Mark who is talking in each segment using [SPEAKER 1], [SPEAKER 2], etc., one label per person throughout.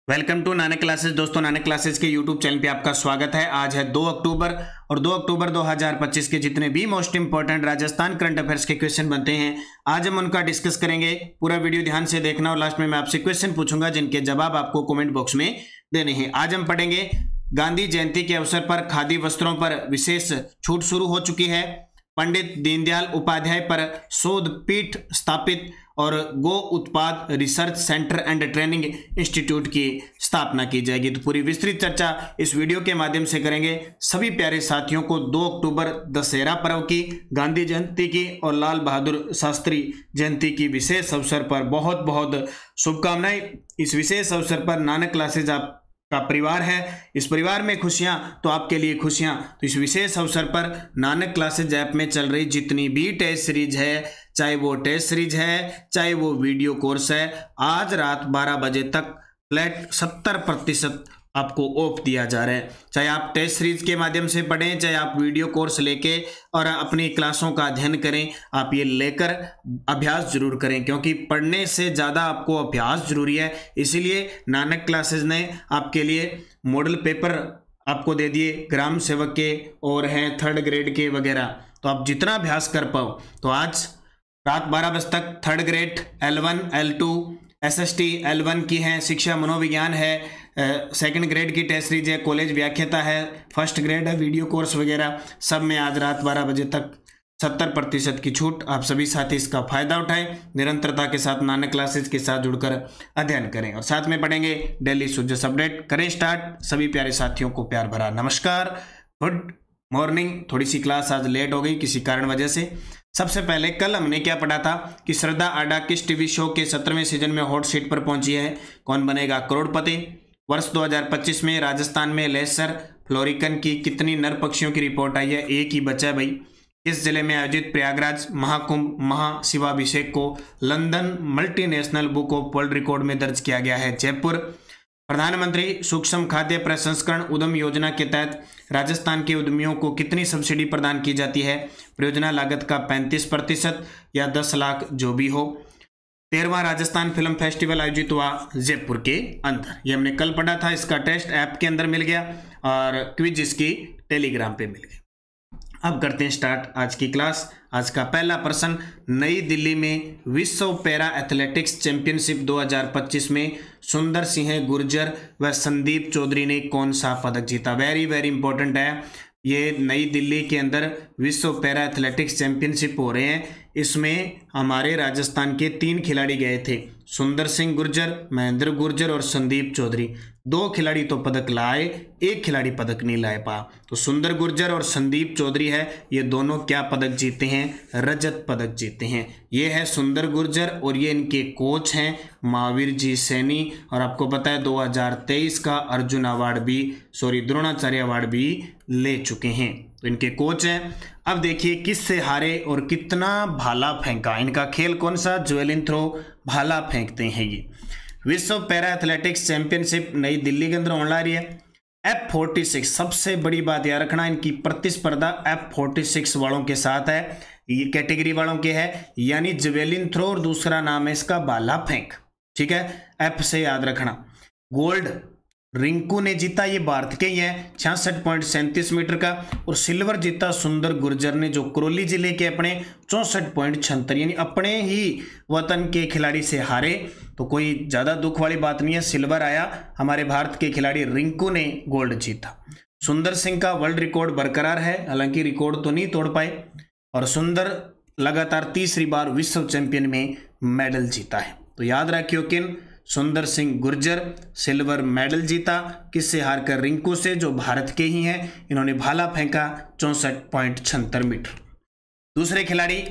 [SPEAKER 1] Welcome to Nanak classes. दोस्तों, Nanak classes के YouTube channel पे आपका स्वागत है। आज है 2 अक्टूबर और 2 अक्टूबर 2025 के जितने भी most important Rajasthan current affairs के क्वेश्चन बनते हैं आज हम उनका डिस्कस करेंगे। पूरा वीडियो ध्यान से देखना और लास्ट में मैं आपसे क्वेश्चन पूछूंगा जिनके जवाब आपको कमेंट बॉक्स में देने हैं। आज हम पढ़ेंगे गांधी जयंती के अवसर पर खादी वस्त्रों पर विशेष छूट शुरू हो चुकी है। पंडित दीनदयाल उपाध्याय पर शोध पीठ स्थापित और गो उत्पाद research centre and training institute की स्थापना की जाएगी। तो पूरी विस्तृत चर्चा इस वीडियो के माध्यम से करेंगे। सभी प्यारे साथियों को 2 अक्टूबर दशहरा पर्व की, गांधी जयंती की और लाल बहादुर शास्त्री जयंती की विशेष अवसर पर बहुत बहुत शुभकामनाएं। इस विशेष अवसर पर नानक क्लासेज आप का परिवार है, इस परिवार में खुशियां तो आपके लिए खुशियां। तो इस विशेष अवसर पर नानक क्लासेज ऐप में चल रही जितनी भी टेस्ट सीरीज है, चाहे वो टेस्ट सीरीज है चाहे वो वीडियो कोर्स है, आज रात 12 बजे तक फ्लैट 70% आपको ऑफ दिया जा रहा है। चाहे आप टेस्ट सीरीज के माध्यम से पढ़ें, चाहे आप वीडियो कोर्स लेके और अपनी क्लासों का अध्ययन करें, आप ये लेकर अभ्यास जरूर करें क्योंकि पढ़ने से ज़्यादा आपको अभ्यास जरूरी है। इसीलिए नानक क्लासेज ने आपके लिए मॉडल पेपर आपको दे दिए, ग्राम सेवक के और हैं 3rd ग्रेड के वगैरह। तो आप जितना अभ्यास कर पाओ। तो आज रात 12 बजे तक 3rd grade L1 L2 SST L1 की हैं, शिक्षा मनोविज्ञान है, 2nd ग्रेड की टेस्ट सीरीज है, कॉलेज व्याख्याता है, 1st ग्रेड है, वीडियो कोर्स वगैरह सब में आज रात 12 बजे तक 70% की छूट। आप सभी साथी इसका फायदा उठाएं, निरंतरता के साथ नानक क्लासेज के साथ जुड़कर अध्ययन करें और साथ में पढ़ेंगे डेली सुजस अपडेट। करें स्टार्ट। सभी प्यारे साथियों को प्यार भरा नमस्कार, गुड मॉर्निंग। थोड़ी सी क्लास आज लेट हो गई किसी कारण वजह से। सबसे पहले कल हमने क्या पढ़ा था कि श्रद्धा आडा किस टीवी शो के 17वें सीजन में हॉट सीट पर पहुंची है, कौन बनेगा करोड़पति। वर्ष 2025 में राजस्थान में लेसर फ्लोरिकन की कितनी नर पक्षियों की रिपोर्ट आई है, एक ही बचा है भाई। किस जिले में आयोजित प्रयागराज महाकुंभ महाशिवाभिषेक को London multinational book of world record में दर्ज किया गया है, जयपुर। प्रधानमंत्री सूक्ष्म खाद्य प्रसंस्करण उद्यम योजना के तहत राजस्थान के उद्यमियों को कितनी सब्सिडी प्रदान की जाती है, परियोजना लागत का 35% या 10 लाख जो भी हो। 13वां राजस्थान फिल्म फेस्टिवल आयोजित हुआ जयपुर के अंदर। ये हमने कल पढ़ा था, इसका टेस्ट ऐप के अंदर मिल गया और क्विज इसकी टेलीग्राम पे मिल गई। अब करते हैं स्टार्ट आज की क्लास। आज का पहला प्रश्न, नई दिल्ली में विश्व पैरा एथलेटिक्स चैंपियनशिप 2025 में सुंदर सिंह गुर्जर व संदीप चौधरी ने कौन सा पदक जीता। वेरी वेरी इंपॉर्टेंट है। ये नई दिल्ली के अंदर विश्व पैरा एथलेटिक्स चैंपियनशिप हो रहे हैं। इसमें हमारे राजस्थान के 3 खिलाड़ी गए थे, सुंदर सिंह गुर्जर, महेंद्र गुर्जर और संदीप चौधरी। 2 खिलाड़ी तो पदक लाए, 1 खिलाड़ी पदक नहीं लाए पा। तो सुंदर गुर्जर और संदीप चौधरी है, ये दोनों क्या पदक जीते हैं, रजत पदक जीते हैं। ये है सुंदर गुर्जर और ये इनके कोच हैं महावीर जी सैनी। और आपको पता है 2023 का अर्जुन अवार्ड भी, द्रोणाचार्य अवार्ड भी ले चुके हैं। तो इनके कोच हैं। अब देखिए किससे हारे और कितना भाला फेंका। इनका खेल कौन सा, ज्वेलिन थ्रो, भाला फेंकते हैं। ये विश्व पैरा एथलेटिक्स चैंपियनशिप नई दिल्ली के अंदर होने रही है। F46 सबसे बड़ी बात याद रखना, इनकी प्रतिस्पर्धा F46 वालों के साथ है, ये कैटेगरी वालों के है, यानी ज्वेलिन थ्रो और दूसरा नाम है इसका भाला फेंक। ठीक है, F से याद रखना। गोल्ड रिंकू ने जीता, ये भारत के ही है, 66.37 मीटर का। और सिल्वर जीता सुंदर गुर्जर ने, जो करौली जिले के अपने 64.76 यानी अपने ही वतन के खिलाड़ी से हारे। तो कोई ज़्यादा दुख वाली बात नहीं है, सिल्वर आया, हमारे भारत के खिलाड़ी रिंकू ने गोल्ड जीता। सुंदर सिंह का वर्ल्ड रिकॉर्ड बरकरार है, हालांकि रिकॉर्ड तो नहीं तोड़ पाए। और सुंदर लगातार 3री बार विश्व चैंपियन में मेडल जीता है। तो याद रखियो किन, सुंदर सिंह गुर्जर सिल्वर मेडल जीता, किससे हारकर, रिंकू से, जो भारत के ही हैं। इन्होंने भाला फेंका 64.76 मीटर। दूसरे खिलाड़ी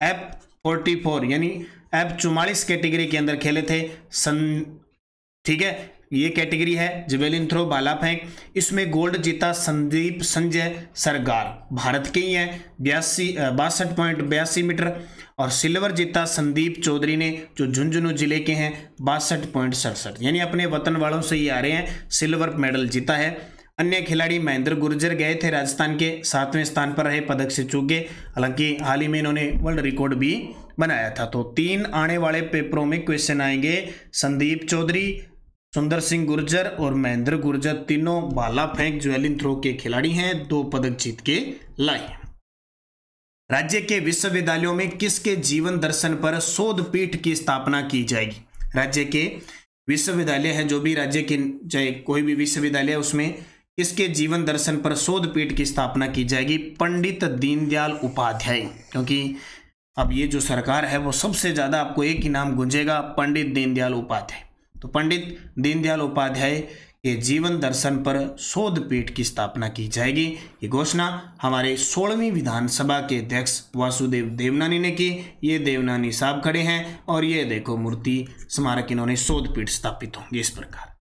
[SPEAKER 1] F44 यानी F44 कैटेगरी के अंदर खेले थे। ठीक है, ये कैटेगरी है जेवेलिन थ्रो, भाला फेंक। इसमें गोल्ड जीता संदीप संजय सरगार, भारत के ही हैं, 62.82 मीटर। और सिल्वर जीता संदीप चौधरी ने, जो झुंझुनू जिले के हैं, 62.67 यानी अपने वतन वालों से ही आ रहे हैं, सिल्वर मेडल जीता है। अन्य खिलाड़ी महेंद्र गुर्जर गए थे राजस्थान के, 7वें स्थान पर रहे, पदक से चूक गए। हालांकि हाल ही में इन्होंने वर्ल्ड रिकॉर्ड भी बनाया था। तो 3 आने वाले पेपरों में क्वेश्चन आएंगे, संदीप चौधरी, सुंदर सिंह गुर्जर और महेंद्र गुर्जर तीनों भाला फेंक ज्वेलिन थ्रो के खिलाड़ी हैं, 2 पदक जीत के लाए। राज्य के विश्वविद्यालयों में किसके जीवन दर्शन पर शोध पीठ की स्थापना की जाएगी? राज्य के विश्वविद्यालय हैं, जो भी राज्य के चाहे कोई भी विश्वविद्यालय, उसमें किसके जीवन दर्शन पर शोध पीठ की स्थापना की जाएगी? पंडित दीनदयाल उपाध्याय। क्योंकि अब ये जो सरकार है वो सबसे ज्यादा आपको एक ही नाम गूंजेगा, पंडित दीनदयाल उपाध्याय। तो पंडित दीनदयाल उपाध्याय के जीवन दर्शन पर शोध पीठ की स्थापना की जाएगी। ये घोषणा हमारे 16वीं विधानसभा के अध्यक्ष वासुदेव देवनानी ने की। ये देवनानी साहब खड़े हैं और ये देखो मूर्ति स्मारक, इन्होंने शोध पीठ स्थापित होंगे इस प्रकार।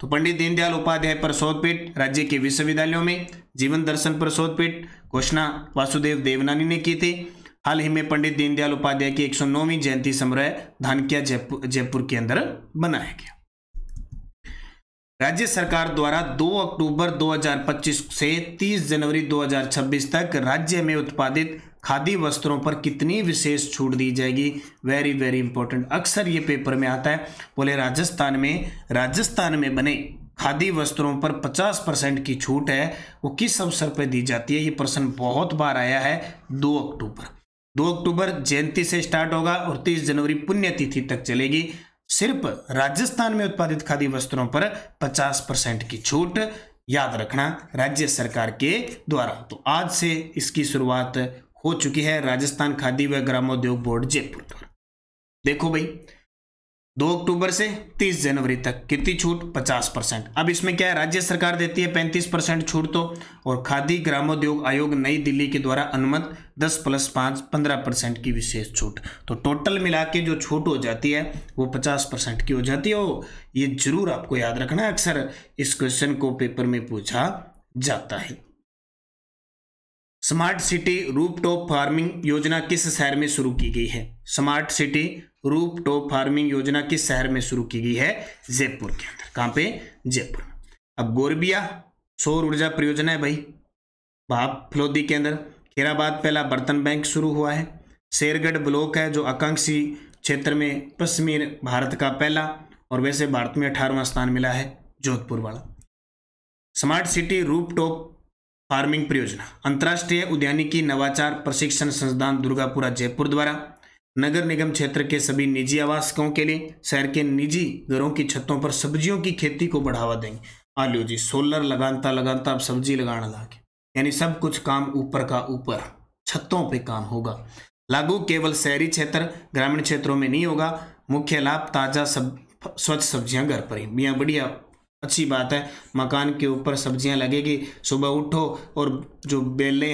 [SPEAKER 1] तो पंडित दीनदयाल उपाध्याय पर शोध पीठ, राज्य के विश्वविद्यालयों में जीवन दर्शन पर शोध पीठ, घोषणा वासुदेव देवनानी ने की थी। हाल ही में पंडित दीनदयाल उपाध्याय की 109वीं जयंती समारोह धानक्या जयपुर के अंदर बनाया गया। राज्य सरकार द्वारा 2 अक्टूबर 2025 से 30 जनवरी 2026 तक राज्य में उत्पादित खादी वस्त्रों पर कितनी विशेष छूट दी जाएगी? वेरी वेरी इंपॉर्टेंट, अक्सर ये पेपर में आता है। बोले राजस्थान में बने खादी वस्त्रों पर 50% की छूट है, वो किस अवसर पर दी जाती है? ये प्रश्न बहुत बार आया है। 2 अक्टूबर जयंती से स्टार्ट होगा और 30 जनवरी पुण्यतिथि तक चलेगी। सिर्फ राजस्थान में उत्पादित खादी वस्त्रों पर 50% की छूट, याद रखना, राज्य सरकार के द्वारा। तो आज से इसकी शुरुआत हो चुकी है राजस्थान खादी व ग्रामोद्योग बोर्ड जयपुर द्वारा। देखो भाई, 2 अक्टूबर से 30 जनवरी तक कितनी छूट? 50%। अब इसमें क्या है, राज्य सरकार देती है 35% छूट तो, और खादी ग्रामोद्योग आयोग नई दिल्ली के द्वारा अनुमत 10 + 5 15% की विशेष छूट। तो टोटल मिला के जो छूट हो जाती है वो 50% की हो जाती है। ये जरूर आपको याद रखना है, अक्सर इस क्वेश्चन को पेपर में पूछा जाता है। स्मार्ट सिटी रूफटॉप फार्मिंग योजना किस शहर में शुरू की गई है? स्मार्ट सिटी रूफटॉप फार्मिंग योजना किस शहर में शुरू की गई है? जयपुर के अंदर। कहां पे? जयपुर। अब गोरबिया सौर ऊर्जा परियोजना है भाई, भाप फलोदी के अंदर। खैराबाद पहला बर्तन बैंक शुरू हुआ है। शेरगढ़ ब्लॉक है जो आकांक्षी क्षेत्र में पश्चिमी भारत का पहला, और वैसे भारत में 18वां स्थान मिला है जोधपुर वाला। स्मार्ट सिटी रूफटॉप फार्मिंग परियोजना अंतर्राष्ट्रीय उद्यानिकी नवाचार प्रशिक्षण संस्थान दुर्गापुरा जयपुर द्वारा नगर निगम क्षेत्र के सभी निजी आवासों के लिए शहर के निजी घरों की छतों पर सब्जियों की खेती को बढ़ावा देंगे। आलियो जी, सोलर लगाता अब सब्जी लगाने लगे, यानी सब कुछ काम ऊपर का ऊपर छतों पे काम होगा। लागू केवल शहरी क्षेत्र, ग्रामीण क्षेत्रों में नहीं होगा। मुख्य लाभ ताजा स्वच्छ सब्जियां घर पर ही। मियाँ बढ़िया अच्छी बात है, मकान के ऊपर सब्जियां लगेगी। सुबह उठो और जो बेल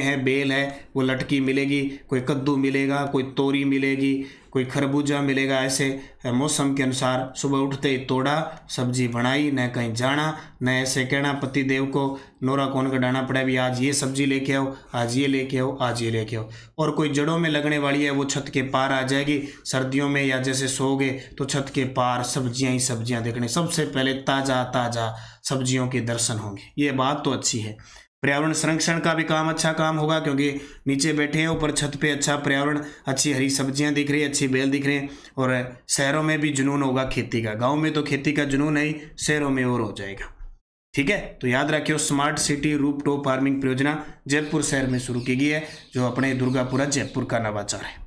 [SPEAKER 1] है वो लटकी मिलेगी, कोई कद्दू मिलेगा, कोई तोरी मिलेगी, कोई खरबूजा मिलेगा। ऐसे मौसम के अनुसार सुबह उठते ही तोड़ा, सब्जी बनाई, न कहीं जाना, न ऐसे कहना पति देव को नोरा कौन कटाना पड़ा भी आज ये सब्जी लेके आओ, आज ये लेके आओ, आज ये लेके आओ। और कोई जड़ों में लगने वाली है वो छत के पार आ जाएगी। सर्दियों में या जैसे सोओगे तो छत के पार सब्जियां ही सब्जियां देखने, सबसे पहले ताज़ा ताज़ा सब्जियों के दर्शन होंगे। ये बात तो अच्छी है। पर्यावरण संरक्षण का भी काम अच्छा काम होगा, क्योंकि नीचे बैठे हैं, ऊपर छत पे अच्छा पर्यावरण, अच्छी हरी सब्जियां दिख रही है, अच्छी बेल दिख रही है। और शहरों में भी जुनून होगा खेती का। गांव में तो खेती का जुनून है, शहरों में और हो जाएगा। ठीक है, तो याद रखियो स्मार्ट सिटी रूफटॉप फार्मिंग परियोजना जयपुर शहर में शुरू की गई है, जो अपने दुर्गापुरा जयपुर का नवाचार है।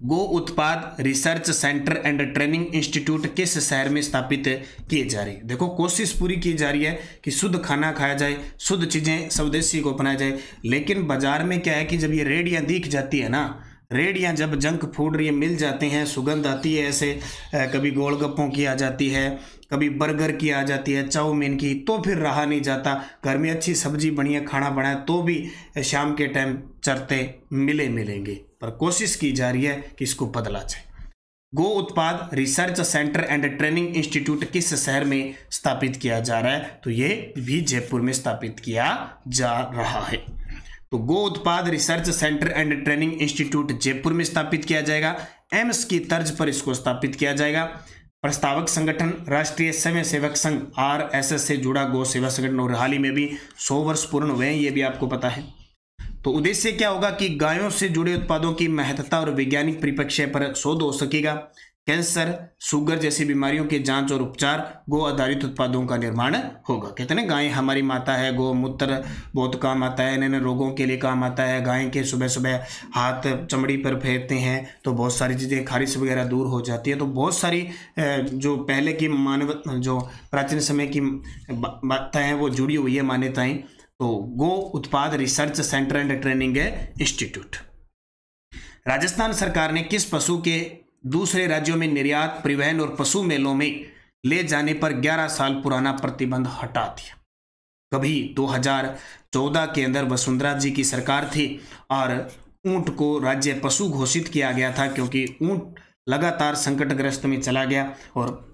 [SPEAKER 1] गो उत्पाद research centre and training institute किस शहर में स्थापित किए जा रही है? देखो, कोशिश पूरी की जा रही है कि शुद्ध खाना खाया जाए, शुद्ध चीजें स्वदेशी को अपनाया जाए। लेकिन बाजार में क्या है कि जब ये रेडियां दिख जाती है ना, रेडियां जब जंक फूड ये मिल जाते हैं, सुगंध आती है, ऐसे कभी गोलगप्पों की आ जाती है, कभी बर्गर की आ जाती है, चाउमीन की, तो फिर रहा नहीं जाता। घर में अच्छी सब्जी बनी है, खाना बनाए, तो भी शाम के टाइम चरते मिलेंगे। पर कोशिश की जा रही है कि इसको बदला जाए। गो उत्पाद research centre and training institute किस शहर में स्थापित किया जा रहा है? तो ये भी जयपुर में स्थापित किया जा रहा है। तो गो उत्पाद research centre and training institute Jaipur में स्थापित किया जाएगा। एम्स की तर्ज पर इसको स्थापित किया जाएगा। प्रस्तावक संगठन राष्ट्रीय स्वयं सेवक संघ RSS से जुड़ा गो सेवा संगठन, और हाल ही में भी 100 वर्ष पूर्ण हुए हैं, ये भी आपको पता है। तो उद्देश्य क्या होगा कि गायों से जुड़े उत्पादों की महत्ता और वैज्ञानिक परिप्रेक्ष्य पर शोध हो सकेगा। कैंसर, शुगर जैसी बीमारियों की जांच और उपचार, गो आधारित उत्पादों का निर्माण होगा। कहते हैं ना, गाय हमारी माता है, गोमूत्र बहुत काम आता है, नए रोगों के लिए काम आता है। गाय के सुबह सुबह हाथ चमड़ी पर फेरते हैं तो बहुत सारी चीज़ें, खारिश वगैरह दूर हो जाती है। तो बहुत सारी जो पहले की मानव जो प्राचीन समय की बातें हैं वो जुड़ी हुई है मान्यताएं। तो गो उत्पाद research centre and training institute. Rajasthan सरकार ने किस पशु के दूसरे राज्यों में निर्यात, परिवहन और पशु मेलों में ले जाने पर 11 साल पुराना प्रतिबंध हटा दिया? कभी 2014 के अंदर वसुंधरा जी की सरकार थी और ऊंट को राज्य पशु घोषित किया गया था, क्योंकि ऊंट लगातार संकटग्रस्त में चला गया और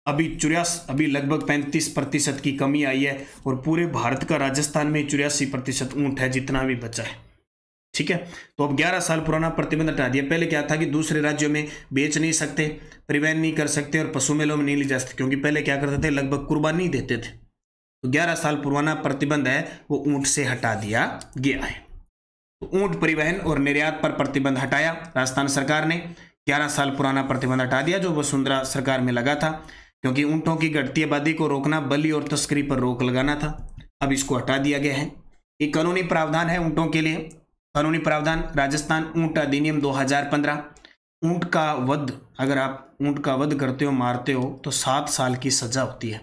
[SPEAKER 1] अभी लगभग 35% की कमी आई है और पूरे भारत का राजस्थान में 84% ऊंट है जितना भी बचा है। ठीक है, तो अब 11 साल पुराना प्रतिबंध हटा दिया। पहले क्या था कि दूसरे राज्यों में बेच नहीं सकते, परिवहन नहीं कर सकते और पशु मेलों में नहीं ले जा सकते, क्योंकि पहले क्या करते थे, लगभग कुर्बानी देते थे। तो 11 साल पुराना प्रतिबंध है वो ऊंट से हटा दिया गया है। तो ऊंट परिवहन और निर्यात पर प्रतिबंध हटाया राजस्थान सरकार ने। 11 साल पुराना प्रतिबंध हटा दिया जो वसुंधरा सरकार में लगा था, क्योंकि ऊंटों की घटती आबादी को रोकना, बलि और तस्करी पर रोक लगाना था। अब इसको हटा दिया गया है। एक कानूनी प्रावधान है ऊंटों के लिए। कानूनी प्रावधान राजस्थान ऊंट अधिनियम 2015। ऊंट का वध, अगर आप ऊंट का वध करते हो, मारते हो तो 7 साल की सजा होती है।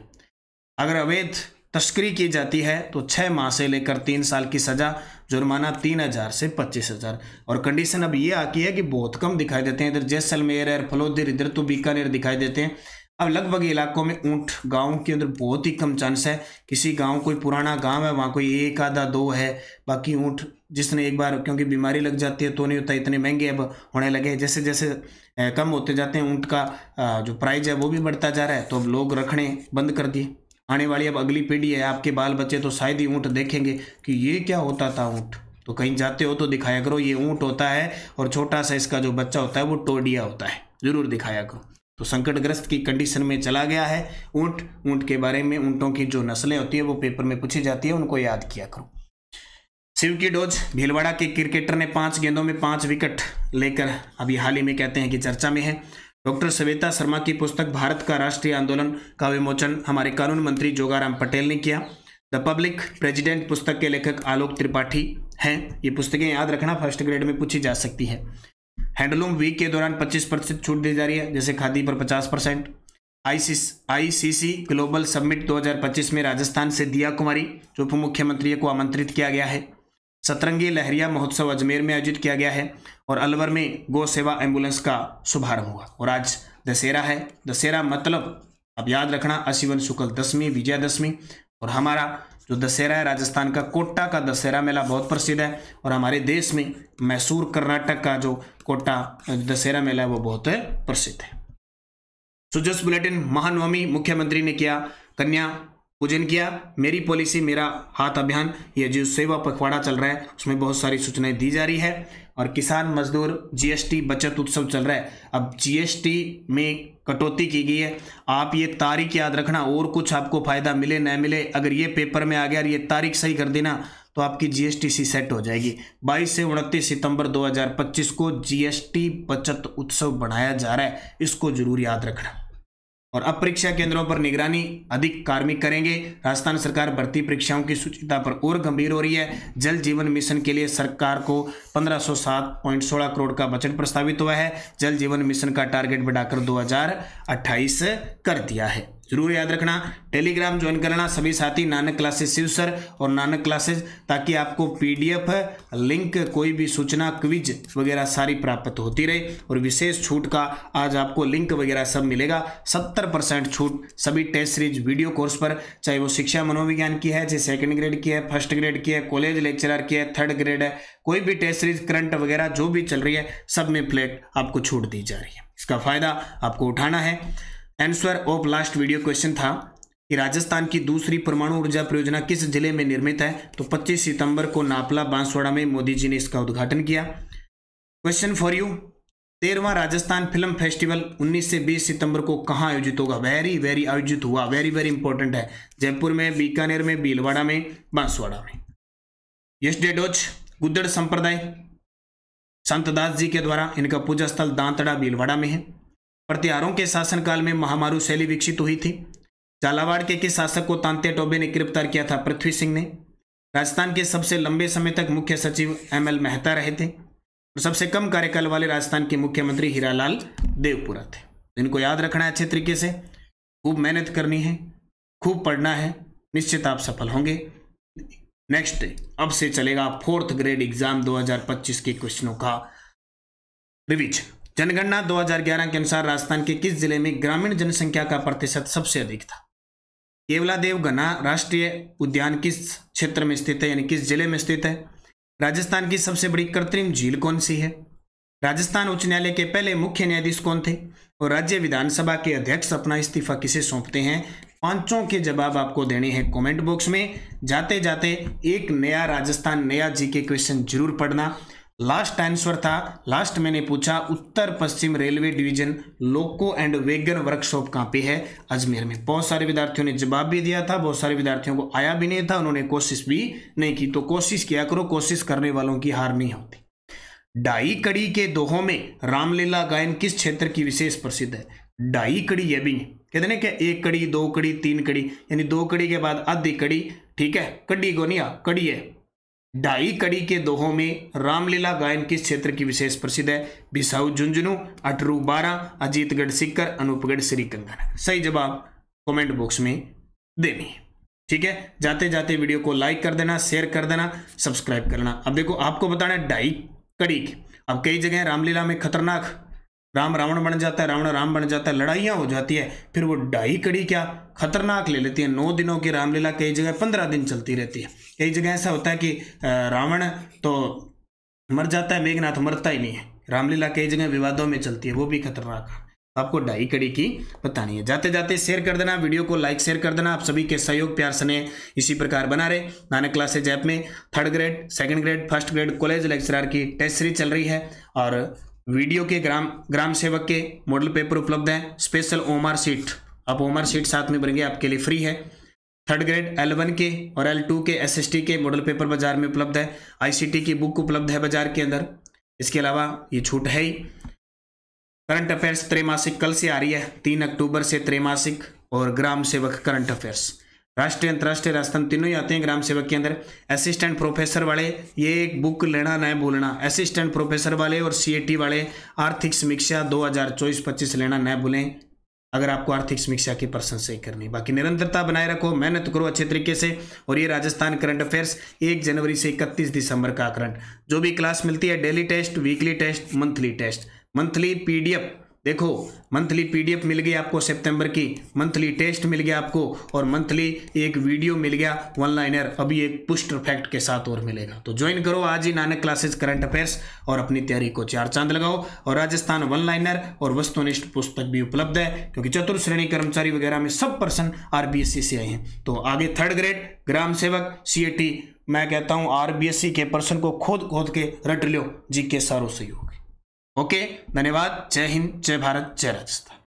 [SPEAKER 1] अगर अवैध तस्करी की जाती है तो 6 माह से लेकर 3 साल की सजा, जुर्माना 3,000 से 25,000। और कंडीशन अब ये आती है कि बहुत कम दिखाई देते हैं, इधर जैसलमेर है, फलोदिर, इधर तो बीकानेर दिखाई देते हैं। अब लगभग इलाकों में ऊंट, गाँव के अंदर बहुत ही कम चांस है। किसी गांव, कोई पुराना गांव है वहाँ कोई 1 आधा 2 है, बाकी ऊंट जिसने एक बार, क्योंकि बीमारी लग जाती है तो नहीं होता, इतने महंगे अब होने लगे। जैसे जैसे कम होते जाते हैं ऊंट का जो प्राइस है वो भी बढ़ता जा रहा है, तो अब लोग रखने बंद कर दिए। आने वाली अब अगली पीढ़ी है, आपके बाल बच्चे तो शायद ही ऊंट देखेंगे कि ये क्या होता था ऊंट। तो कहीं जाते हो तो दिखाया करो ये ऊंट होता है और छोटा सा इसका जो बच्चा होता है वो टोडिया होता है, जरूर दिखाया करो। तो संकटग्रस्त की कंडीशन में चला गया है ऊंट। ऊंट के बारे में, ऊंटों की जो नस्लें होती है वो पेपर में पूछी जाती है, उनको याद किया करो। शिव की डोज, भीलवाड़ा के क्रिकेटर ने 5 गेंदों में 5 विकेट लेकर अभी हाल ही में कहते हैं कि चर्चा में है। डॉक्टर सविता शर्मा की पुस्तक भारत का राष्ट्रीय आंदोलन का विमोचन हमारे कानून मंत्री जोगाराम पटेल ने किया। द पब्लिक प्रेसिडेंट पुस्तक के लेखक आलोक त्रिपाठी हैं। ये पुस्तकें याद रखना, फर्स्ट ग्रेड में पूछी जा सकती है। हैंडलूम वीक के दौरान 25% छूट दी जा रही है, जैसे खादी पर 50%। आईसीसी ग्लोबल समिट 2025 में राजस्थान से दिया कुमारी जो उप मुख्यमंत्री को आमंत्रित किया गया है। सतरंगी लहरिया महोत्सव अजमेर में आयोजित किया गया है और अलवर में गौ सेवा एम्बुलेंस का शुभारंभ हुआ। और आज दशहरा है। दशहरा मतलब अब याद रखना, अश्विन शुक्ल दशमी, विजयादशमी। और हमारा जो दशहरा है राजस्थान का, कोटा का दशहरा मेला बहुत प्रसिद्ध है और हमारे देश में मैसूर कर्नाटक का जो कोटा दशहरा मेला है वो बहुत प्रसिद्ध है। सुजस बुलेटिन, महानवमी मुख्यमंत्री ने किया कन्या पूजन किया। मेरी पॉलिसी मेरा हाथ अभियान, ये जो सेवा पखवाड़ा चल रहा है उसमें बहुत सारी सूचनाएं दी जा रही है। और किसान मजदूर जीएसटी बचत उत्सव चल रहा है। अब जीएसटी में कटौती की गई है। आप ये तारीख याद रखना, और कुछ आपको फायदा मिले न मिले, अगर ये पेपर में आ गया और ये तारीख सही कर देना तो आपकी जीएसटीसी सेट हो जाएगी। 22 से 29 सितंबर 2025 को जीएसटी बचत उत्सव बनाया जा रहा है, इसको जरूर याद रखना। और अब परीक्षा केंद्रों पर निगरानी अधिक कार्मिक करेंगे। राजस्थान सरकार भर्ती परीक्षाओं की सूचिता पर और गंभीर हो रही है। जल जीवन मिशन के लिए सरकार को 1507.16 करोड़ का बजट प्रस्तावित हुआ है। जल जीवन मिशन का टारगेट बढ़ाकर 2028 कर दिया है, जरूर याद रखना। टेलीग्राम ज्वाइन करना सभी साथी, नानक क्लासेस शिव सर और नानक क्लासेस, ताकि आपको पीडीएफ लिंक, कोई भी सूचना, क्विज वगैरह सारी प्राप्त होती रहे। और विशेष छूट का आज आपको लिंक वगैरह सब मिलेगा। 70% छूट सभी टेस्ट सीरीज वीडियो कोर्स पर, चाहे वो शिक्षा मनोविज्ञान की है, चाहे सेकंड ग्रेड की है, फर्स्ट ग्रेड की है, कॉलेज लेक्चरर की है, थर्ड ग्रेड है, कोई भी टेस्ट सीरीज करंट वगैरह जो भी चल रही है सब में फ्लैट आपको छूट दी जा रही है। इसका फायदा आपको उठाना है। Answer of last video question था कि राजस्थान की दूसरी परमाणु ऊर्जा परियोजना किस जिले में निर्मित है, तो 25 सितंबर को नापला बांसवाड़ा में मोदी जी ने इसका उद्घाटन किया। क्वेश्चन फॉर यू, 13वां राजस्थान फिल्म फेस्टिवल 19 से 20 सितंबर को कहाँ आयोजित होगा? वेरी आयोजित हुआ, वेरी इंपॉर्टेंट है। जयपुर में, बीकानेर में, भीलवाड़ा में, बांसवाड़ा में। यस डे डोज, गुद्दड़ संप्रदाय संतदास जी के द्वारा, इनका पूजा स्थल दांतड़ा भीलवाड़ा में है। प्रतिहारों के शासनकाल में महामारू शैली विकसित हुई थी। झालावाड़ के किस शासक को तांत्या टोपे ने गिरफ्तार किया था? पृथ्वी सिंह ने। राजस्थान के सबसे लंबे समय तक मुख्य सचिव ML मेहता रहे थे और सबसे कम कार्यकाल वाले राजस्थान के मुख्यमंत्री हीरालाल देवपुरा थे। इनको याद रखना है अच्छे तरीके से, खूब मेहनत करनी है, खूब पढ़ना है, निश्चित आप सफल होंगे। नेक्स्ट अब से चलेगा 4th ग्रेड एग्जाम 2025 के क्वेश्चनों का रिवीजन। जनगणना 2011 के अनुसार राजस्थान के किस जिले में ग्रामीण जनसंख्या का प्रतिशत सबसे अधिक था? केवलादेव घना राष्ट्रीय उद्यान किस क्षेत्र में स्थित है, यानी किस जिले में स्थित है? राजस्थान की सबसे बड़ी कृत्रिम झील कौन सी है? राजस्थान उच्च न्यायालय के पहले मुख्य न्यायाधीश कौन थे? और राज्य विधानसभा के अध्यक्ष अपना इस्तीफा किसे सौंपते हैं? पांचों के जवाब आपको देने हैं कमेंट बॉक्स में। जाते जाते एक नया राजस्थान नया जीके क्वेश्चन जरूर पढ़ना। लास्ट आंसर था, लास्ट मैंने पूछा उत्तर पश्चिम railway division loco and wagon workshop कहाँ पे है? अजमेर में। बहुत सारे विद्यार्थियों ने जवाब भी दिया था, बहुत सारे विद्यार्थियों को आया भी नहीं था, उन्होंने कोशिश भी नहीं की। तो कोशिश किया करो, कोशिश करने वालों की हार नहीं होती। ढाई कड़ी के दोहों में रामलीला गायन किस क्षेत्र की विशेष प्रसिद्ध है? ढाई कड़ी ये भी कहते हैं क्या, एक कड़ी, दो कड़ी, तीन कड़ी, यानी दो कड़ी के बाद आधी कड़ी, ठीक है, कड़ी गोनिया कड़ी है। ढाई कड़ी के दोहों में रामलीला गायन किस क्षेत्र की विशेष प्रसिद्ध है? बिसाऊ झुंझुनू, अटरू बारा, अजीतगढ़ सीकर, अनूपगढ़ श्रीगंगानगर। सही जवाब कमेंट बॉक्स में देनी है, ठीक है। जाते जाते वीडियो को लाइक कर देना, शेयर कर देना, सब्सक्राइब करना। अब देखो आपको बताना है ढाई कड़ी की। अब कई जगह रामलीला में खतरनाक राम रावण बन जाता है, रावण राम बन जाता है, लड़ाइयाँ हो जाती है, फिर वो ढाई कड़ी क्या खतरनाक ले लेती है। 9 दिनों की रामलीला कई जगह 15 दिन चलती रहती है। कई जगह ऐसा होता है कि रावण तो मर जाता है, मेघनाथ मरता ही नहीं है। रामलीला कई जगह विवादों में चलती है, वो भी खतरनाक है। आपको ढाई कड़ी की बतानी है। जाते जाते शेयर कर देना, वीडियो को लाइक शेयर कर देना। आप सभी के सहयोग प्यार स्नेह इसी प्रकार बना रहे। नानक क्लासेज ऐप में 3rd grade, 2nd grade, 1st grade college lecturer की टेस्ट सीरीज चल रही है और वीडियो के ग्राम सेवक के मॉडल पेपर उपलब्ध हैं। स्पेशल ओमआर सीट, आप ओमआर सीट साथ में भरेंगे, आपके लिए फ्री है। 3rd ग्रेड L1 के और L2 के SST के मॉडल पेपर बाजार में उपलब्ध है। ICT की बुक उपलब्ध है बाजार के अंदर। इसके अलावा ये छूट है ही। करंट अफेयर्स त्रैमासिक कल से आ रही है, 3 अक्टूबर से त्रैमासिक, और ग्राम सेवक करंट अफेयर्स राष्ट्रीय अंतर्राष्ट्रीय राजस्थान तीनों ही आते हैं ग्राम सेवक के अंदर। असिस्टेंट प्रोफेसर वाले ये एक बुक लेना न भूलना। असिस्टेंट प्रोफेसर वाले और CAT वाले आर्थिक समीक्षा 2024-25 लेना न भूलें, अगर आपको आर्थिक समीक्षा की प्रश्न सही करनी। बाकी निरंतरता बनाए रखो, मेहनत करो अच्छे तरीके से। और ये राजस्थान करंट अफेयर्स 1 जनवरी से 31 दिसंबर का करंट, जो भी क्लास मिलती है, daily test, weekly test, monthly टेस्ट, मंथली PDF, देखो मंथली PDF मिल गई आपको सितंबर की, मंथली टेस्ट मिल गया आपको, और मंथली एक वीडियो मिल गया 1 लाइनर, अभी एक पुस्टर फैक्ट के साथ और मिलेगा। तो ज्वाइन करो आज ही नानक क्लासेस करंट अफेयर्स और अपनी तैयारी को 4 चांद लगाओ। और राजस्थान 1 लाइनर और वस्तुनिष्ठ पुस्तक भी उपलब्ध है, क्योंकि चतुर्थ श्रेणी कर्मचारी वगैरह में सब पर्सन RBSC से आए हैं। तो आगे 3rd ग्रेड, ग्राम सेवक, CAT, मैं कहता हूँ RBSC के पर्सन को खोद के रट लो, GK सारों सही होगी। ओके, धन्यवाद। जय हिंद, जय भारत, जय राजस्थान।